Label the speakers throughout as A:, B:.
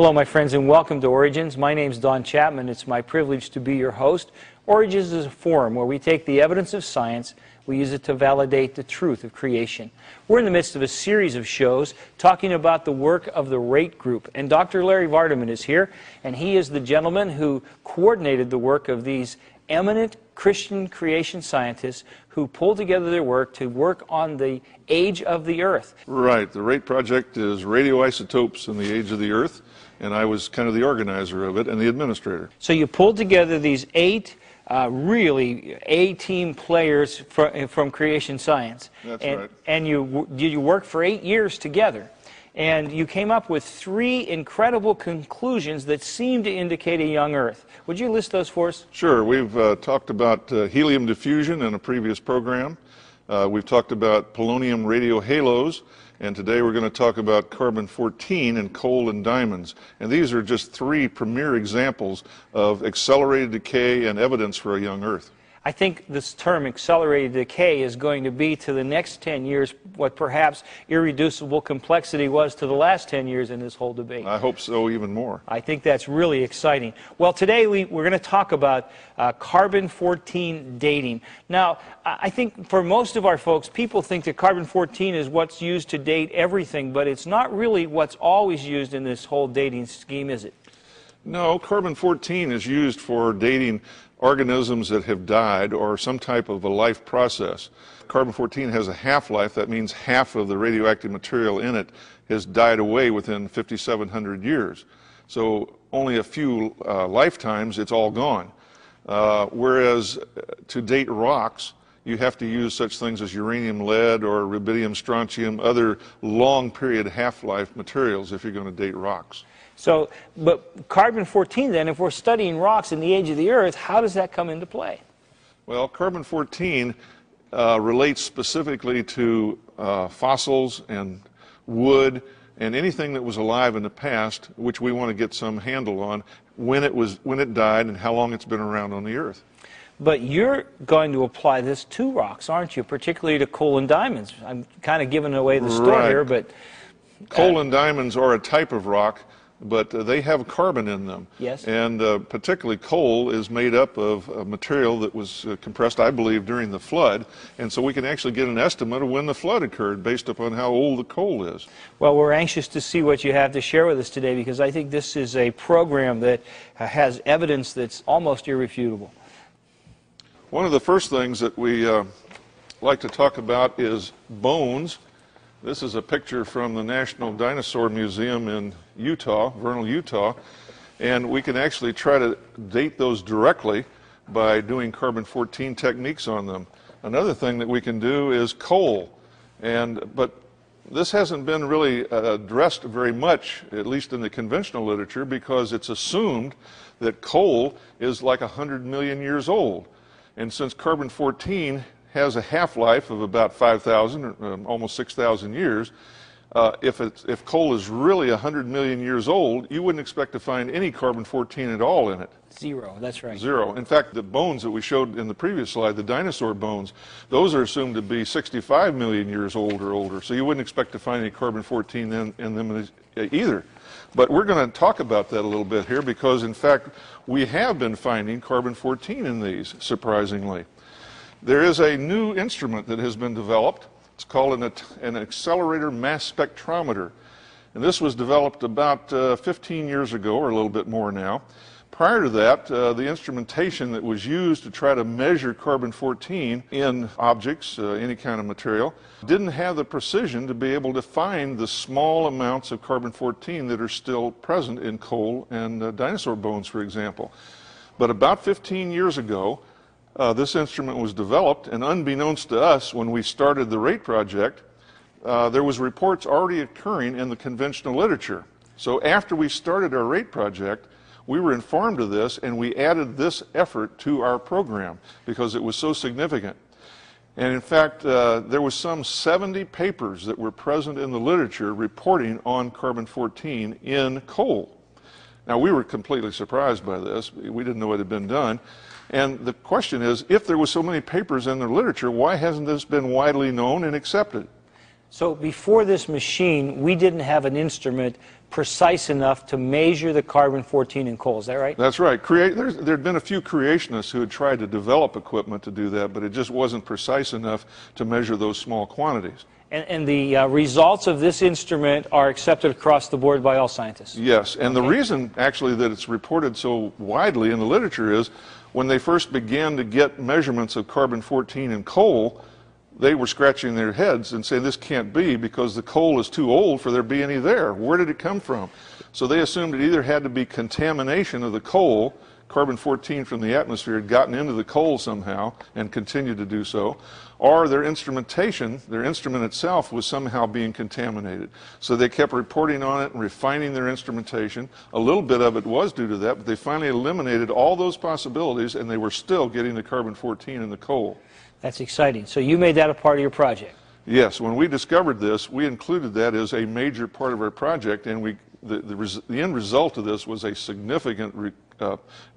A: Hello, my friends, and welcome to Origins. My name's Don Chapman. It's my privilege to be your host. Origins is a forum where we take the evidence of science, we use it to validate the truth of creation. We're in the midst of a series of shows talking about the work of the RATE group. And Dr. Larry Vardiman is here, and he is the gentleman who coordinated the work of these eminent Christian creation scientists who pulled together their work to work on the age of the Earth.
B: Right. The RATE project is Radioisotopes in the Age of the Earth, and I was kind of the organizer of it and the administrator.
A: So you pulled together these eight really A-team players from creation science.
B: That's right.
A: And you worked for 8 years together. And you came up with 3 incredible conclusions that seem to indicate a young Earth. Would you list those for us?
B: Sure. We've talked about helium diffusion in a previous program. We've talked about polonium radio halos. And today we're going to talk about carbon-14 in coal and diamonds. And these are just 3 premier examples of accelerated decay and evidence for a young Earth.
A: I think this term accelerated decay is going to be to the next 10 years what perhaps irreducible complexity was to the last 10 years in this whole debate.
B: I hope so, even more.
A: I think that's really exciting. Well, today we're going to talk about carbon-14 dating. Now, I think for most of our folks, people think that carbon-14 is what's used to date everything, but it's not really what's always used in this whole dating scheme, is it?
B: No, carbon-14 is used for dating organisms that have died or some type of a life process. Carbon-14 has a half-life. That means half of the radioactive material in it has died away within 5,700 years. So only a few lifetimes, it's all gone. Whereas to date rocks, you have to use such things as uranium, lead, or rubidium, strontium, other long-period half-life materials if you're going to date rocks.
A: So, but carbon-14 then, if we're studying rocks in the age of the Earth, how does that come into play?
B: Well, carbon-14 relates specifically to fossils and wood and anything that was alive in the past, which we want to get some handle on when it died and how long it's been around on the Earth.
A: But you're going to apply this to rocks, aren't you? Particularly to coal and diamonds. I'm kind of giving away the story here, but
B: coal and diamonds are a type of rock, but they have carbon in them.
A: Yes.
B: And particularly coal is made up of a material that was compressed, I believe, during the flood. And so we can actually get an estimate of when the flood occurred based upon how old the coal is.
A: Well, we're anxious to see what you have to share with us today, because I think this is a program that has evidence that's almost irrefutable.
B: One of the first things that we like to talk about is bones. This is a picture from the National Dinosaur Museum in Utah, Vernal, Utah, and we can actually try to date those directly by doing carbon-14 techniques on them. Another thing that we can do is coal, but this hasn't been really addressed very much, at least in the conventional literature, because it's assumed that coal is like 100 million years old. And since carbon-14 has a half-life of about 5,000, almost 6,000 years, if coal is really 100 million years old, you wouldn't expect to find any carbon-14 at all in it.
A: Zero, that's right.
B: Zero. In fact, the bones that we showed in the previous slide, the dinosaur bones, those are assumed to be 65 million years old or older, so you wouldn't expect to find any carbon-14 in them either. But we're going to talk about that a little bit here because, in fact, we have been finding carbon-14 in these, surprisingly. There is a new instrument that has been developed. It's called an accelerator mass spectrometer. And this was developed about 15 years ago, or a little bit more now. Prior to that, the instrumentation that was used to try to measure carbon-14 in objects, any kind of material, didn't have the precision to be able to find the small amounts of carbon-14 that are still present in coal and dinosaur bones, for example. But about 15 years ago, this instrument was developed, and unbeknownst to us, when we started the RATE project, there was reports already occurring in the conventional literature. So after we started our RATE project, we were informed of this, and we added this effort to our program because it was so significant. And in fact, there was some 70 papers that were present in the literature reporting on carbon-14 in coal. Now, we were completely surprised by this. We didn't know what had been done. And the question is, if there were so many papers in the literature, why hasn't this been widely known and accepted?
A: So before this machine, we didn't have an instrument precise enough to measure the carbon-14 in coal. Is that right?
B: That's right. There had been a few creationists who had tried to develop equipment to do that, but it just wasn't precise enough to measure those small quantities.
A: And the results of this instrument are accepted across the board by all scientists?
B: Yes, and the reason actually that it's reported so widely in the literature is when they first began to get measurements of carbon-14 in coal, they were scratching their heads and saying this can't be because the coal is too old for there to be any there. Where did it come from? So they assumed it either had to be contamination of the coal, carbon-14 from the atmosphere had gotten into the coal somehow and continued to do so, or their instrumentation, their instrument itself was somehow being contaminated. So they kept reporting on it and refining their instrumentation. A little bit of it was due to that, but they finally eliminated all those possibilities and they were still getting the carbon-14 in the coal.
A: That's exciting. So you made that a part of your project?
B: Yes. When we discovered this, we included that as a major part of our project, and the end result of this was a significant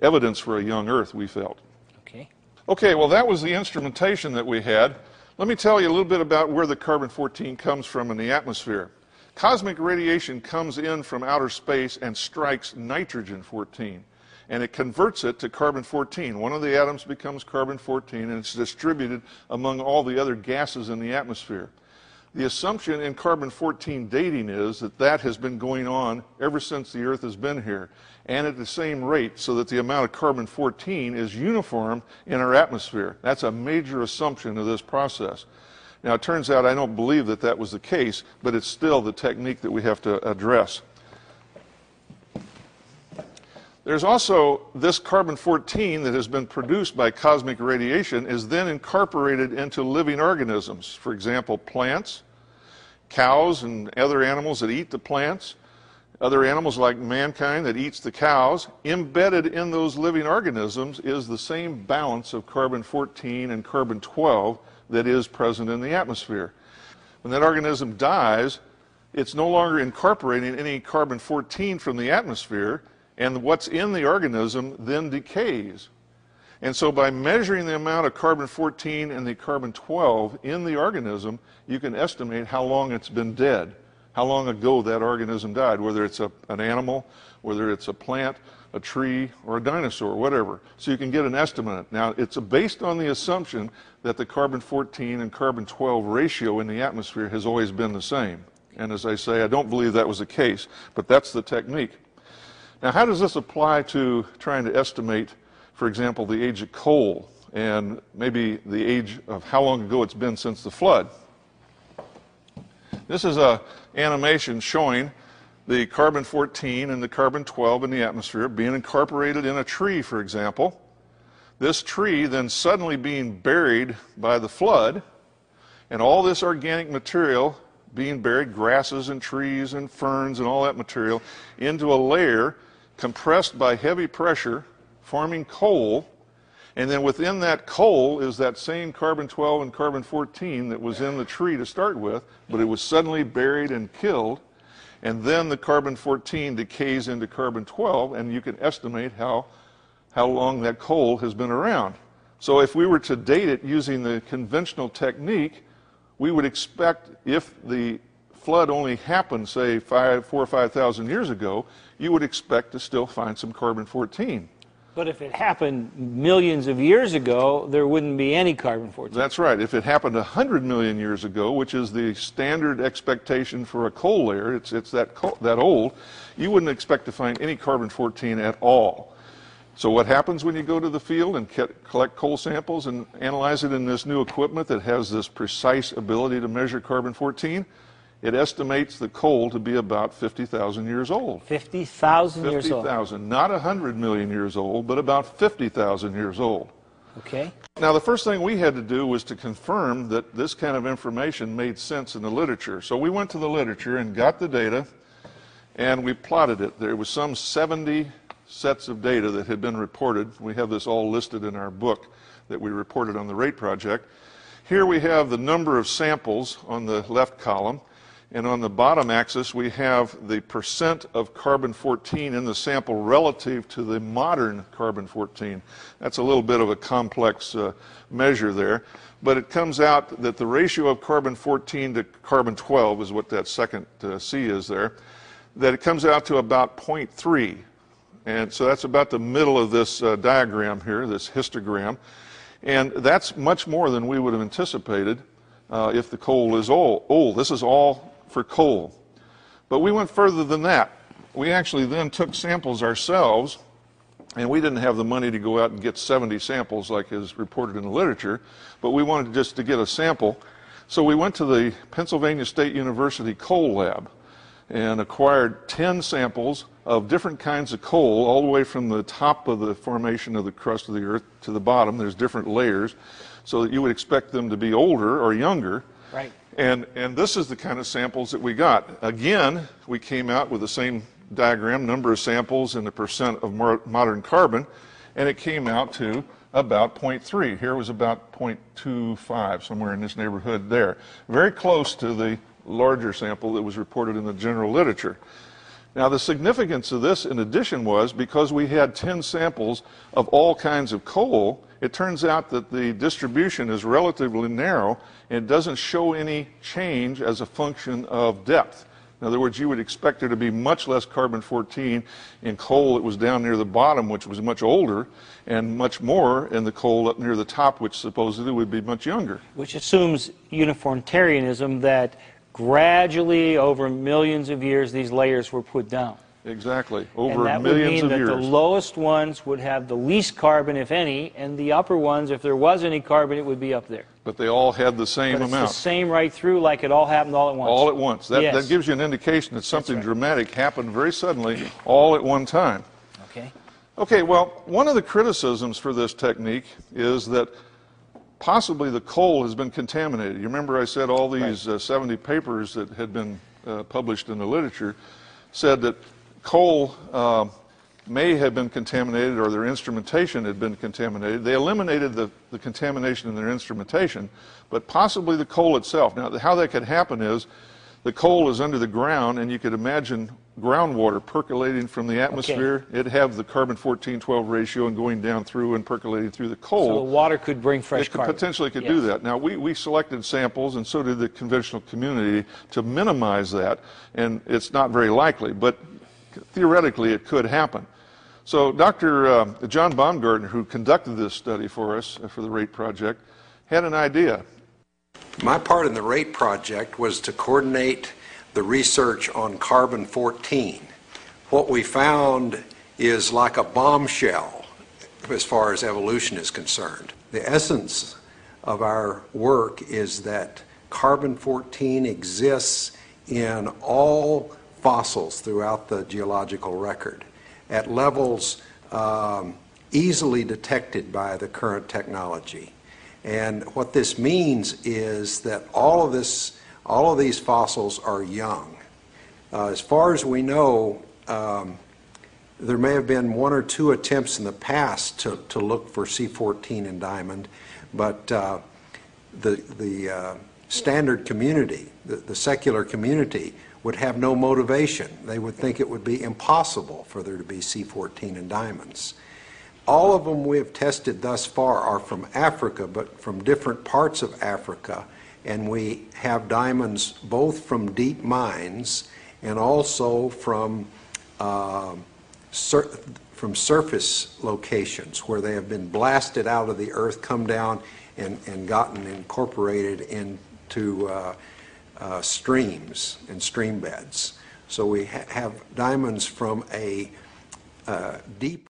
B: evidence for a young Earth, we felt.
A: Okay.
B: Okay, well, that was the instrumentation that we had. Let me tell you a little bit about where the carbon-14 comes from in the atmosphere. Cosmic radiation comes in from outer space and strikes nitrogen-14. And it converts it to carbon-14. One of the atoms becomes carbon-14, and it's distributed among all the other gases in the atmosphere. The assumption in carbon-14 dating is that that has been going on ever since the Earth has been here, and at the same rate, so that the amount of carbon-14 is uniform in our atmosphere. That's a major assumption of this process. Now, it turns out I don't believe that that was the case, but it's still the technique that we have to address. There's also this carbon-14 that has been produced by cosmic radiation is then incorporated into living organisms. For example, plants, cows and other animals that eat the plants, other animals like mankind that eats the cows. Embedded in those living organisms is the same balance of carbon-14 and carbon-12 that is present in the atmosphere. When that organism dies, it's no longer incorporating any carbon-14 from the atmosphere, and what's in the organism then decays. And so by measuring the amount of carbon-14 and the carbon-12 in the organism, you can estimate how long it's been dead, how long ago that organism died, whether it's an animal, whether it's a plant, a tree, or a dinosaur, whatever. So you can get an estimate. Now, it's based on the assumption that the carbon-14 and carbon-12 ratio in the atmosphere has always been the same. And as I say, I don't believe that was the case, but that's the technique. Now, how does this apply to trying to estimate, for example, the age of coal and maybe the age of how long ago it's been since the flood? This is an animation showing the carbon-14 and the carbon-12 in the atmosphere being incorporated in a tree, for example. This tree then suddenly being buried by the flood, and all this organic material being buried, grasses and trees and ferns and all that material, into a layer compressed by heavy pressure, forming coal, and then within that coal is that same carbon-12 and carbon-14 that was in the tree to start with, but it was suddenly buried and killed, and then the carbon-14 decays into carbon-12, and you can estimate how long that coal has been around. So if we were to date it using the conventional technique, we would expect, if the flood only happened, say, 4,000 or 5,000 years ago, you would expect to still find some carbon-14.
A: But if it happened millions of years ago, there wouldn't be any carbon-14.
B: That's right. If it happened 100 million years ago, which is the standard expectation for a coal layer, it's that old, you wouldn't expect to find any carbon-14 at all. So what happens when you go to the field and collect coal samples and analyze it in this new equipment that has this precise ability to measure carbon-14? It estimates the coal to be about 50,000 years old.
A: 50,000 years old?
B: 50,000. Not 100 million years old, but about 50,000 years old.
A: Okay.
B: Now, the first thing we had to do was to confirm that this kind of information made sense in the literature. So we went to the literature and got the data, and we plotted it. There was some 70 sets of data that had been reported. We have this all listed in our book that we reported on the RATE project. Here we have the number of samples on the left column, and on the bottom axis we have the percent of carbon-14 in the sample relative to the modern carbon-14. That's a little bit of a complex measure there, but it comes out that the ratio of carbon-14 to carbon-12 is what that second C is there. that it comes out to about 0.3. And so that's about the middle of this diagram here, this histogram. And that's much more than we would have anticipated if the coal is old. This is all for coal. But we went further than that. We actually then took samples ourselves, and we didn't have the money to go out and get 70 samples like is reported in the literature, but we wanted just to get a sample. So we went to the Pennsylvania State University coal lab and acquired 10 samples of different kinds of coal, all the way from the top of the formation of the crust of the earth to the bottom. There's different layers, so that you would expect them to be older or younger.
A: Right.
B: And this is the kind of samples that we got. Again, we came out with the same diagram, number of samples and the percent of modern carbon, and it came out to about 0.3. Here was about 0.25, somewhere in this neighborhood there. Very close to the larger sample that was reported in the general literature. Now, the significance of this, in addition, was because we had 10 samples of all kinds of coal, it turns out that the distribution is relatively narrow and doesn't show any change as a function of depth. In other words, you would expect there to be much less carbon-14 in coal that was down near the bottom, which was much older, and much more in the coal up near the top, which supposedly would be much younger.
A: Which assumes uniformitarianism, that gradually, over millions of years, these layers were put down.
B: Exactly, over
A: millions of years. And that would mean that the lowest ones would have the least carbon, if any, and the upper ones, if there was any carbon, it would be up there.
B: But they all had the same amount.
A: It's the same right through, like it all happened all at once.
B: All at once. That gives you an indication that something dramatic happened very suddenly, all at one time.
A: Okay.
B: Okay, well, one of the criticisms for this technique is that possibly the coal has been contaminated. You remember I said all these 70 papers that had been published in the literature said that coal may have been contaminated, or their instrumentation had been contaminated. They eliminated the contamination in their instrumentation, but possibly the coal itself. Now, how that could happen is the coal is under the ground, and you could imagine groundwater percolating from the atmosphere. Okay. It'd have the carbon-14-12 ratio and going down through and percolating through the coal.
A: So the water could bring fresh carbon.
B: It potentially could do that. Now, we selected samples, and so did the conventional community, to minimize that, and it's not very likely, but theoretically it could happen. So Dr. John Baumgartner, who conducted this study for us for the RATE project, had an idea.
C: My part in the RATE project was to coordinate the research on carbon-14. What we found is like a bombshell as far as evolution is concerned. The essence of our work is that carbon-14 exists in all fossils throughout the geological record at levels easily detected by the current technology. And what this means is that all of these fossils are young. As far as we know, there may have been one or two attempts in the past to look for C14 in diamond, but the standard community, the secular community, would have no motivation. They would think it would be impossible for there to be C14 in diamonds. All of them we have tested thus far are from Africa, but from different parts of Africa, and we have diamonds both from deep mines and also from surface locations where they have been blasted out of the earth, come down, and gotten incorporated into streams and stream beds. So we have diamonds from a deep